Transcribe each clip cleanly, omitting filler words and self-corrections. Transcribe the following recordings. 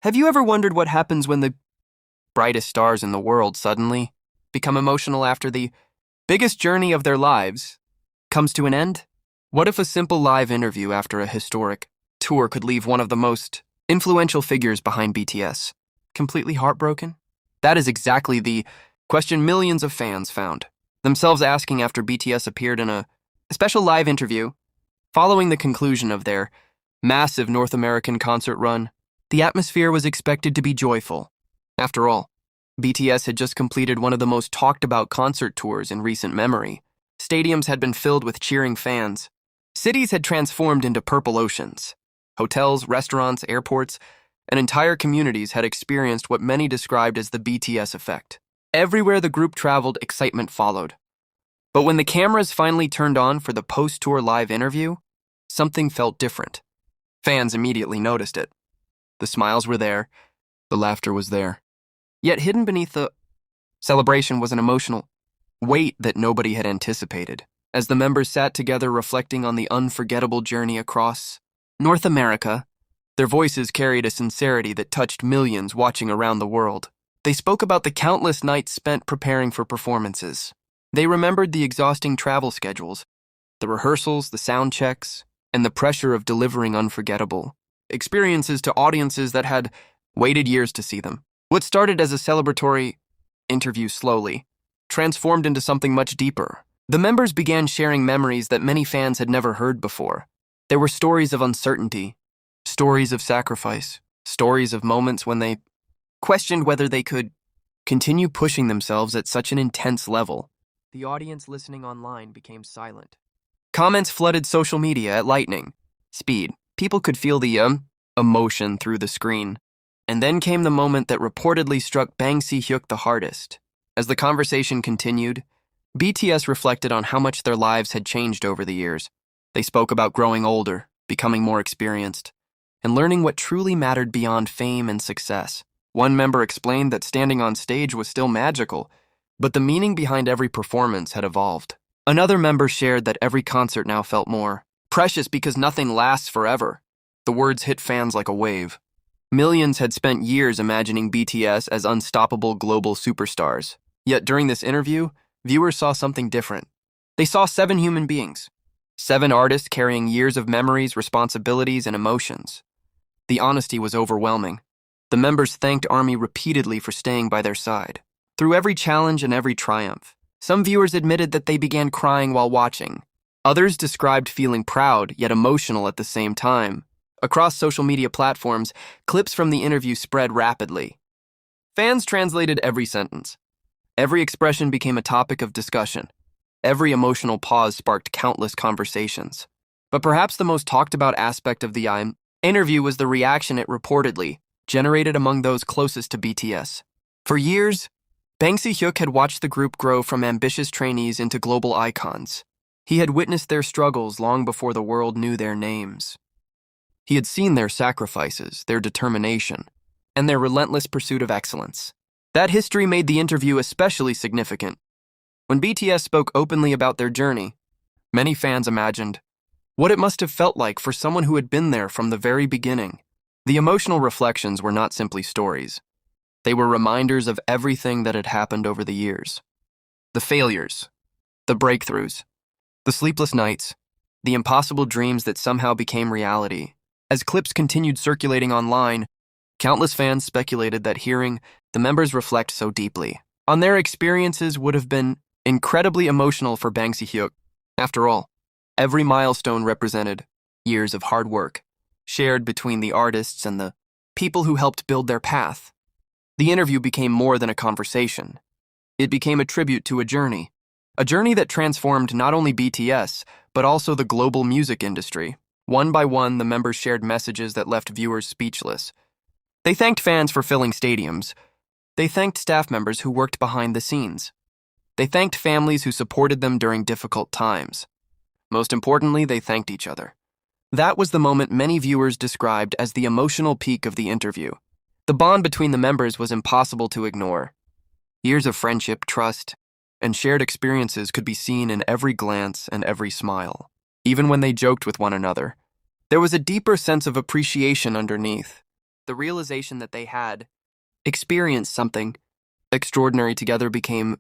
Have you ever wondered what happens when the brightest stars in the world suddenly become emotional after the biggest journey of their lives comes to an end? What if a simple live interview after a historic tour could leave one of the most influential figures behind BTS completely heartbroken? That is exactly the question millions of fans found themselves asking after BTS appeared in a special live interview following the conclusion of their massive North American concert run. The atmosphere was expected to be joyful. After all, BTS had just completed one of the most talked about concert tours in recent memory. Stadiums had been filled with cheering fans. Cities had transformed into purple oceans. Hotels, restaurants, airports, and entire communities had experienced what many described as the BTS effect. Everywhere the group traveled, excitement followed. But when the cameras finally turned on for the post-tour live interview, something felt different. Fans immediately noticed it. The smiles were there, the laughter was there. Yet hidden beneath the celebration was an emotional weight that nobody had anticipated. As the members sat together reflecting on the unforgettable journey across North America, their voices carried a sincerity that touched millions watching around the world. They spoke about the countless nights spent preparing for performances. They remembered the exhausting travel schedules, the rehearsals, the sound checks, and the pressure of delivering unforgettable experiences to audiences that had waited years to see them. What started as a celebratory interview slowly transformed into something much deeper. The members began sharing memories that many fans had never heard before. There were stories of uncertainty, stories of sacrifice, stories of moments when they questioned whether they could continue pushing themselves at such an intense level. The audience listening online became silent. Comments flooded social media at lightning speed. People could feel the emotion through the screen. And then came the moment that reportedly struck Bang Si Hyuk the hardest. As the conversation continued, BTS reflected on how much their lives had changed over the years. They spoke about growing older, becoming more experienced, and learning what truly mattered beyond fame and success. One member explained that standing on stage was still magical, but the meaning behind every performance had evolved. Another member shared that every concert now felt more precious because nothing lasts forever. The words hit fans like a wave. Millions had spent years imagining BTS as unstoppable global superstars. Yet during this interview, viewers saw something different. They saw 7 human beings, 7 artists carrying years of memories, responsibilities, and emotions. The honesty was overwhelming. The members thanked ARMY repeatedly for staying by their side. Through every challenge and every triumph, some viewers admitted that they began crying while watching. Others described feeling proud yet emotional at the same time. Across social media platforms, clips from the interview spread rapidly. Fans translated every sentence. Every expression became a topic of discussion. Every emotional pause sparked countless conversations. But perhaps the most talked about aspect of the interview was the reaction it reportedly generated among those closest to BTS. For years, Bang Si Hyuk had watched the group grow from ambitious trainees into global icons. He had witnessed their struggles long before the world knew their names. He had seen their sacrifices, their determination, and their relentless pursuit of excellence. That history made the interview especially significant. When BTS spoke openly about their journey, many fans imagined what it must have felt like for someone who had been there from the very beginning. The emotional reflections were not simply stories. They were reminders of everything that had happened over the years. The failures, the breakthroughs, the sleepless nights, the impossible dreams that somehow became reality. As clips continued circulating online, countless fans speculated that hearing the members reflect so deeply on their experiences would have been incredibly emotional for Bang Si Hyuk. After all, every milestone represented years of hard work, shared between the artists and the people who helped build their path. The interview became more than a conversation. It became a tribute to a journey that transformed not only BTS, but also the global music industry. One by one, the members shared messages that left viewers speechless. They thanked fans for filling stadiums. They thanked staff members who worked behind the scenes. They thanked families who supported them during difficult times. Most importantly, they thanked each other. That was the moment many viewers described as the emotional peak of the interview. The bond between the members was impossible to ignore. Years of friendship, trust, and shared experiences could be seen in every glance and every smile. Even when they joked with one another, there was a deeper sense of appreciation underneath. the realization that they had experienced something extraordinary together became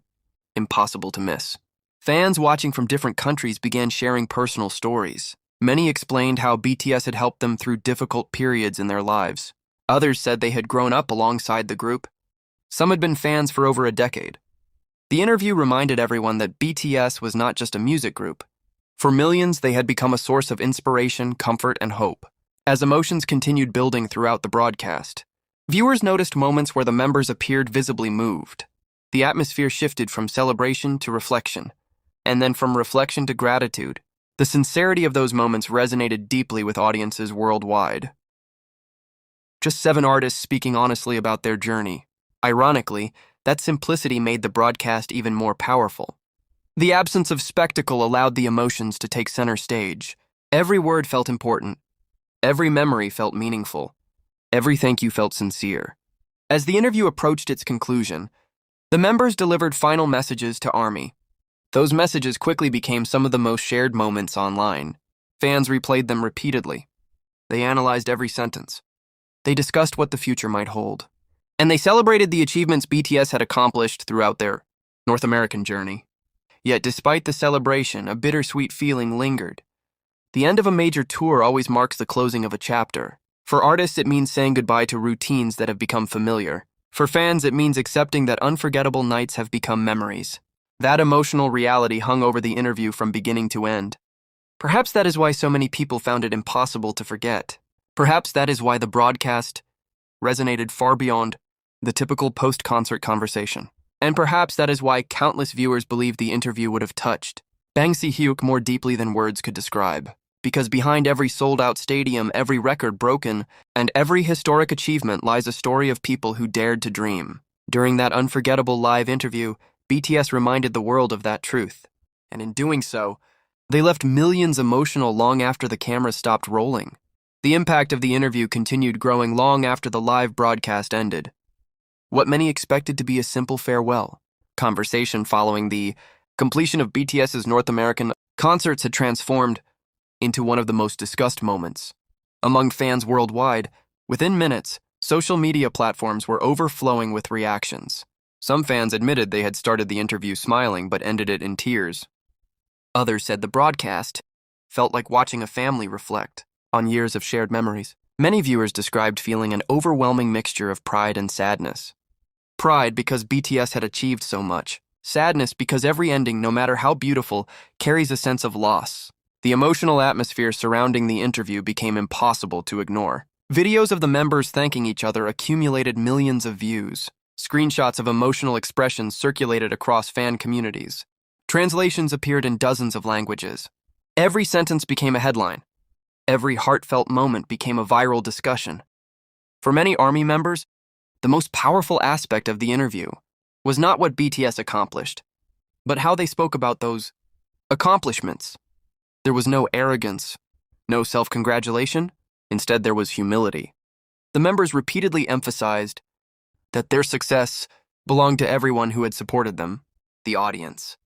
impossible to miss. Fans watching from different countries began sharing personal stories. Many explained how BTS had helped them through difficult periods in their lives. Others said they had grown up alongside the group. Some had been fans for over a decade. The interview reminded everyone that BTS was not just a music group. For millions, they had become a source of inspiration, comfort, and hope. As emotions continued building throughout the broadcast, viewers noticed moments where the members appeared visibly moved. The atmosphere shifted from celebration to reflection, and then from reflection to gratitude. The sincerity of those moments resonated deeply with audiences worldwide. Just 7 artists speaking honestly about their journey. Ironically, that simplicity made the broadcast even more powerful. The absence of spectacle allowed the emotions to take center stage. Every word felt important. Every memory felt meaningful. Every thank you felt sincere. As the interview approached its conclusion, the members delivered final messages to ARMY. Those messages quickly became some of the most shared moments online. Fans replayed them repeatedly. They analyzed every sentence. They discussed what the future might hold. And they celebrated the achievements BTS had accomplished throughout their North American journey. Yet despite the celebration, a bittersweet feeling lingered. The end of a major tour always marks the closing of a chapter. For artists, it means saying goodbye to routines that have become familiar. For fans, it means accepting that unforgettable nights have become memories. That emotional reality hung over the interview from beginning to end. Perhaps that is why so many people found it impossible to forget. Perhaps that is why the broadcast resonated far beyond the typical post-concert conversation. And perhaps that is why countless viewers believed the interview would have touched Bang Si Hyuk more deeply than words could describe. Because behind every sold-out stadium, every record broken, and every historic achievement lies a story of people who dared to dream. During that unforgettable live interview, BTS reminded the world of that truth. And in doing so, they left millions emotional long after the camera stopped rolling. The impact of the interview continued growing long after the live broadcast ended. What many expected to be a simple farewell conversation following the completion of BTS's North American concerts had transformed into one of the most discussed moments. Among fans worldwide, within minutes, social media platforms were overflowing with reactions. Some fans admitted they had started the interview smiling but ended it in tears. Others said the broadcast felt like watching a family reflect on years of shared memories. Many viewers described feeling an overwhelming mixture of pride and sadness. Pride because BTS had achieved so much. Sadness because every ending, no matter how beautiful, carries a sense of loss. The emotional atmosphere surrounding the interview became impossible to ignore. Videos of the members thanking each other accumulated millions of views. Screenshots of emotional expressions circulated across fan communities. Translations appeared in dozens of languages. Every sentence became a headline. Every heartfelt moment became a viral discussion. For many ARMY members, the most powerful aspect of the interview was not what BTS accomplished, but how they spoke about those accomplishments. There was no arrogance, no self-congratulation. Instead, there was humility. The members repeatedly emphasized that their success belonged to everyone who had supported them, the audience.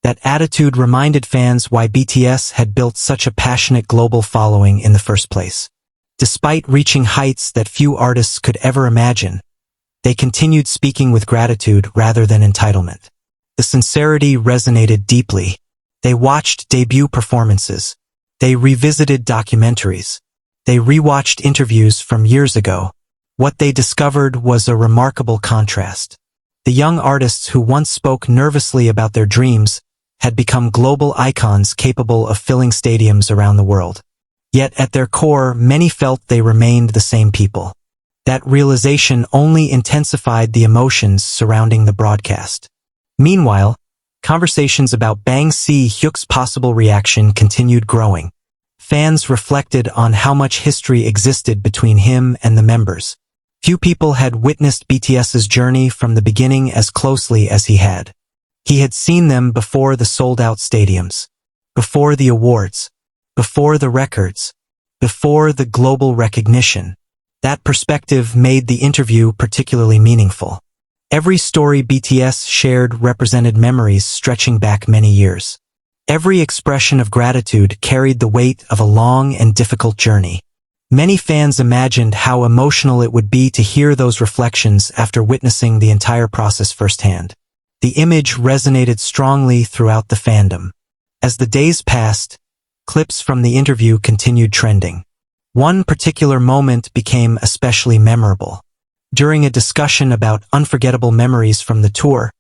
That attitude reminded fans why BTS had built such a passionate global following in the first place. Despite reaching heights that few artists could ever imagine, they continued speaking with gratitude rather than entitlement. The sincerity resonated deeply. They watched debut performances. They revisited documentaries. They rewatched interviews from years ago. What they discovered was a remarkable contrast. The young artists who once spoke nervously about their dreams had become global icons capable of filling stadiums around the world. Yet at their core, many felt they remained the same people. That realization only intensified the emotions surrounding the broadcast. Meanwhile, conversations about Bang Si Hyuk's possible reaction continued growing. Fans reflected on how much history existed between him and the members. Few people had witnessed BTS's journey from the beginning as closely as he had. He had seen them before the sold-out stadiums, before the awards, before the records, before the global recognition. That perspective made the interview particularly meaningful. Every story BTS shared represented memories stretching back many years. Every expression of gratitude carried the weight of a long and difficult journey. Many fans imagined how emotional it would be to hear those reflections after witnessing the entire process firsthand. The image resonated strongly throughout the fandom. As the days passed, clips from the interview continued trending. One particular moment became especially memorable. During a discussion about unforgettable memories from the tour,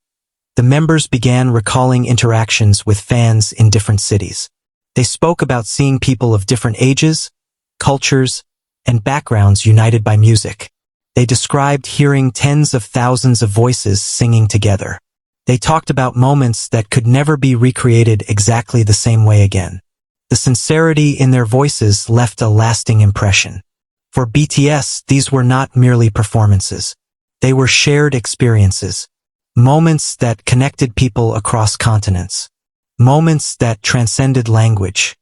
the members began recalling interactions with fans in different cities. They spoke about seeing people of different ages, cultures, and backgrounds united by music. They described hearing tens of thousands of voices singing together. They talked about moments that could never be recreated exactly the same way again. The sincerity in their voices left a lasting impression. For BTS, these were not merely performances. They were shared experiences. Moments that connected people across continents. Moments that transcended language.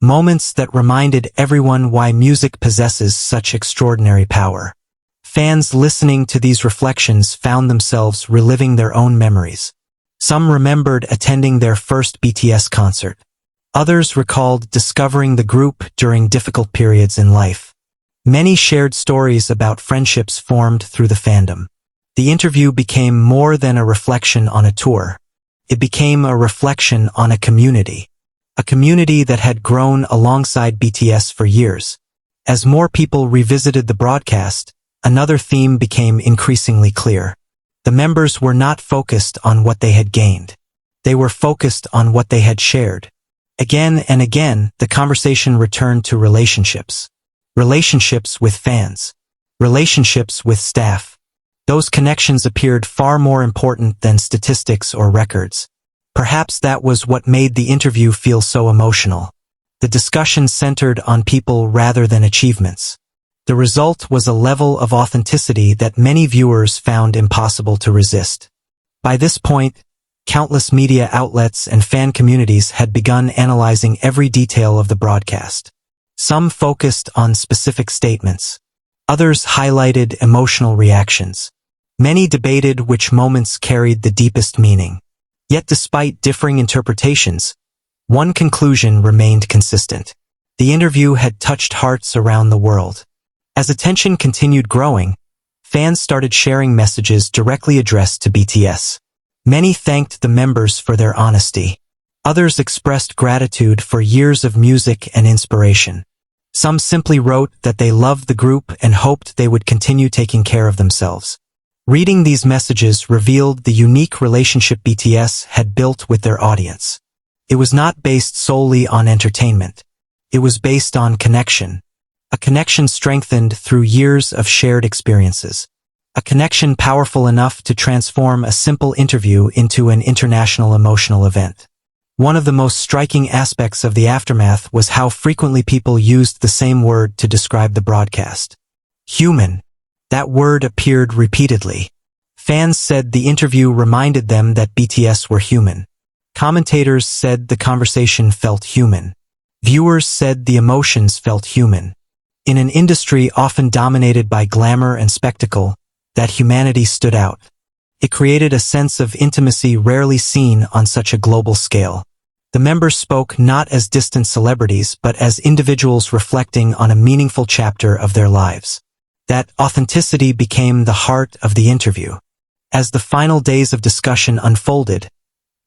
Moments that reminded everyone why music possesses such extraordinary power. Fans listening to these reflections found themselves reliving their own memories. Some remembered attending their first BTS concert. Others recalled discovering the group during difficult periods in life. Many shared stories about friendships formed through the fandom. The interview became more than a reflection on a tour. It became a reflection on a community. A community that had grown alongside BTS for years. As more people revisited the broadcast, another theme became increasingly clear. The members were not focused on what they had gained. They were focused on what they had shared. Again and again, the conversation returned to relationships. Relationships with fans. Relationships with staff. Those connections appeared far more important than statistics or records. Perhaps that was what made the interview feel so emotional. The discussion centered on people rather than achievements. The result was a level of authenticity that many viewers found impossible to resist. By this point, countless media outlets and fan communities had begun analyzing every detail of the broadcast. Some focused on specific statements. Others highlighted emotional reactions. Many debated which moments carried the deepest meaning. Yet despite differing interpretations, one conclusion remained consistent. The interview had touched hearts around the world. As attention continued growing, fans started sharing messages directly addressed to BTS. Many thanked the members for their honesty. Others expressed gratitude for years of music and inspiration. Some simply wrote that they loved the group and hoped they would continue taking care of themselves. Reading these messages revealed the unique relationship BTS had built with their audience. It was not based solely on entertainment. It was based on connection. A connection strengthened through years of shared experiences. A connection powerful enough to transform a simple interview into an international emotional event. One of the most striking aspects of the aftermath was how frequently people used the same word to describe the broadcast. Human. That word appeared repeatedly. Fans said the interview reminded them that BTS were human. Commentators said the conversation felt human. Viewers said the emotions felt human. In an industry often dominated by glamour and spectacle, that humanity stood out. It created a sense of intimacy rarely seen on such a global scale. The members spoke not as distant celebrities but as individuals reflecting on a meaningful chapter of their lives. That authenticity became the heart of the interview. As the final days of discussion unfolded,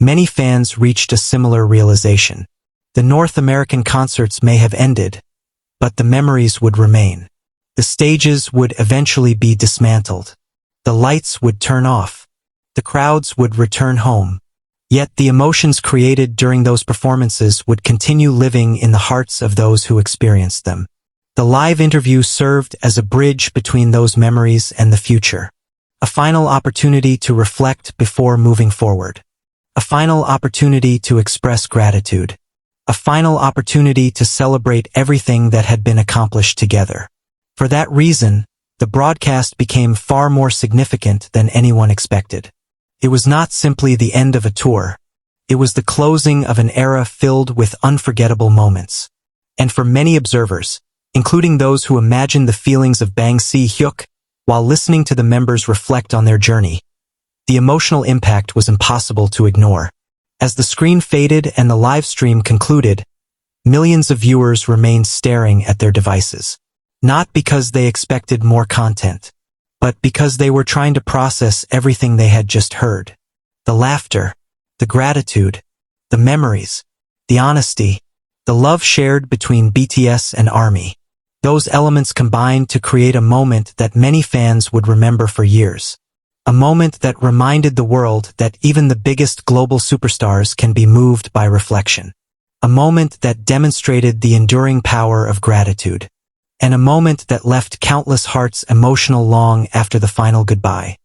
many fans reached a similar realization. The North American concerts may have ended, but the memories would remain. The stages would eventually be dismantled. The lights would turn off. The crowds would return home. Yet the emotions created during those performances would continue living in the hearts of those who experienced them. The live interview served as a bridge between those memories and the future. A final opportunity to reflect before moving forward. A final opportunity to express gratitude. A final opportunity to celebrate everything that had been accomplished together. For that reason, the broadcast became far more significant than anyone expected. It was not simply the end of a tour. It was the closing of an era filled with unforgettable moments. And for many observers, including those who imagined the feelings of Bang Si Hyuk while listening to the members reflect on their journey, the emotional impact was impossible to ignore. As the screen faded and the live stream concluded, millions of viewers remained staring at their devices. Not because they expected more content, but because they were trying to process everything they had just heard. The laughter, the gratitude, the memories, the honesty, the love shared between BTS and ARMY. Those elements combined to create a moment that many fans would remember for years. A moment that reminded the world that even the biggest global superstars can be moved by reflection. A moment that demonstrated the enduring power of gratitude. And a moment that left countless hearts emotional long after the final goodbye.